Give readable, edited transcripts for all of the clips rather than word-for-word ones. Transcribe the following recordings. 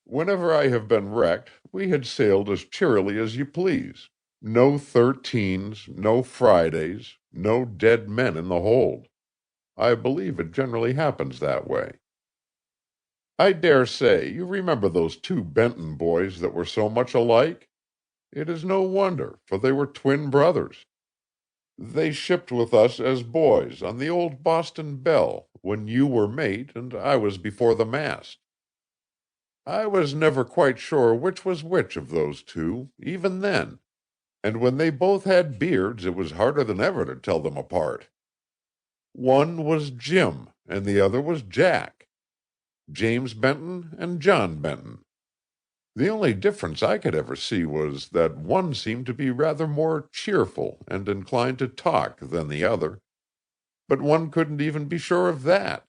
Whenever I have been wrecked, we had sailed as cheerily as you please. No 13s, no Fridays, no dead men in the hold. I believe it generally happens that way. I dare say you remember those two Benton boys that were so much alike? It is no wonder, for they were twin brothers. They shipped with us as boys on the old Boston Belle, when you were mate and I was before the mast. I was never quite sure which was which of those two, even then, and when they both had beards it was harder than ever to tell them apart. One was Jim, and the other was Jack. James Benton and John Benton. The only difference I could ever see was that one seemed to be rather more cheerful and inclined to talk than the other, but one couldn't even be sure of that.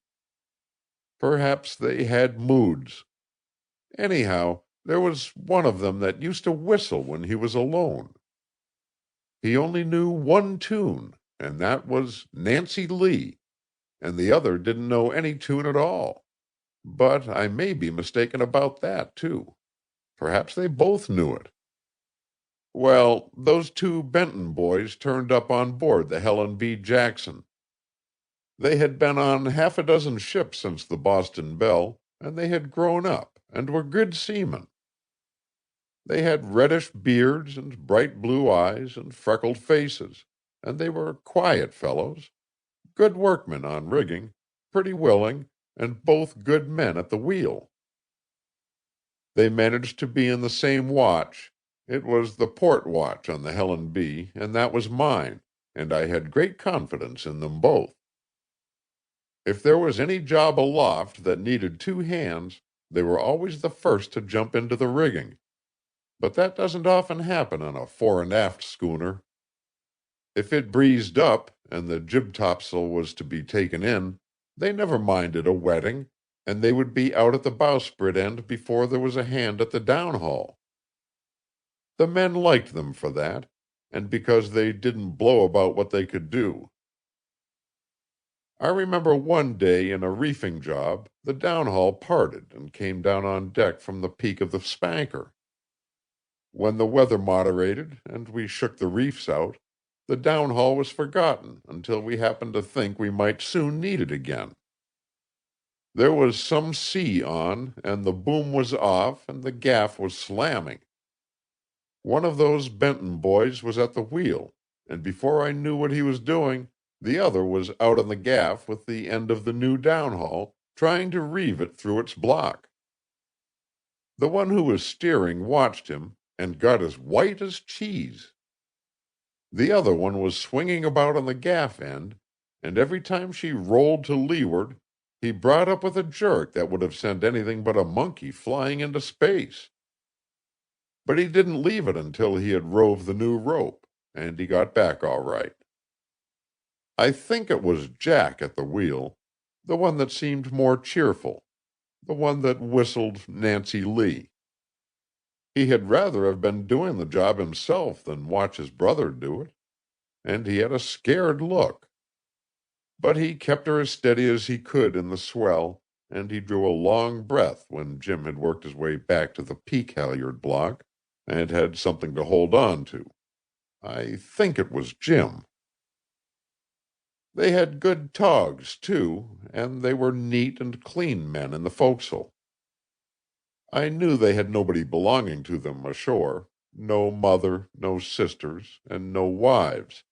Perhaps they had moods. Anyhow, there was one of them that used to whistle when he was alone. He only knew one tune, and that was Nancy Lee, and the other didn't know any tune at all. But I may be mistaken about that, too. Perhaps they both knew it. Well, those two Benton boys turned up on board the Helen B. Jackson. They had been on half a dozen ships since the Boston Belle, and they had grown up, and were good seamen. They had reddish beards, and bright blue eyes, and freckled faces, and they were quiet fellows, good workmen on rigging, pretty willing, and both good men at the wheel. They managed to be in the same watch. It was the port watch on the Helen B., and that was mine, and I had great confidence in them both. If there was any job aloft that needed two hands, they were always the first to jump into the rigging. But that doesn't often happen on a fore and aft schooner. If it breezed up, and the jib topsail was to be taken in, they never minded a wetting, and they would be out at the bowsprit end before there was a hand at the downhaul. The men liked them for that, and because they didn't blow about what they could do. I remember one day in a reefing job, the downhaul parted and came down on deck from the peak of the spanker. When the weather moderated and we shook the reefs out, the downhaul was forgotten until we happened to think we might soon need it again. There was some sea on, and the boom was off, and the gaff was slamming. One of those Benton boys was at the wheel, and before I knew what he was doing, the other was out on the gaff with the end of the new downhaul, trying to reeve it through its block. The one who was steering watched him, and got as white as cheese. The other one was swinging about on the gaff end, and every time she rolled to leeward, he brought up with a jerk that would have sent anything but a monkey flying into space. But he didn't leave it until he had rove the new rope, and he got back all right. I think it was Jack at the wheel, the one that seemed more cheerful, the one that whistled Nancy Lee. He had rather have been doing the job himself than watch his brother do it, and he had a scared look. But he kept her as steady as he could in the swell, and he drew a long breath when Jim had worked his way back to the peak halyard block, and had something to hold on to. I think it was Jim. They had good togs, too, and they were neat and clean men in the forecastle. I knew they had nobody belonging to them ashore, no mother, no sisters, and no wives,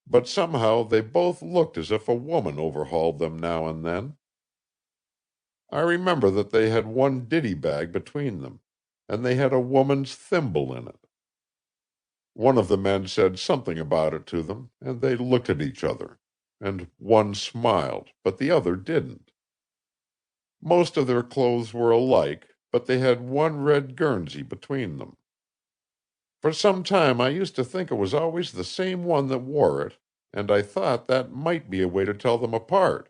but somehow they both looked as if a woman overhauled them now and then. I remember that they had one ditty bag between them, and they had a woman's thimble in it. One of the men said something about it to them, and they looked at each other, and one smiled, but the other didn't. Most of their clothes were alike, but they had one red guernsey between them. For some time I used to think it was always the same one that wore it, and I thought that might be a way to tell them apart.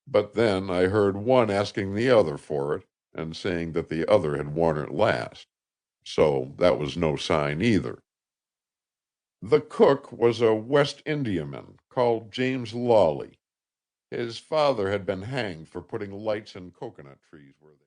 But then I heard one asking the other for it, and saying that the other had worn it last. So that was no sign either. The cook was a West Indiaman called James Lawley. His father had been hanged for putting lights in coconut trees where they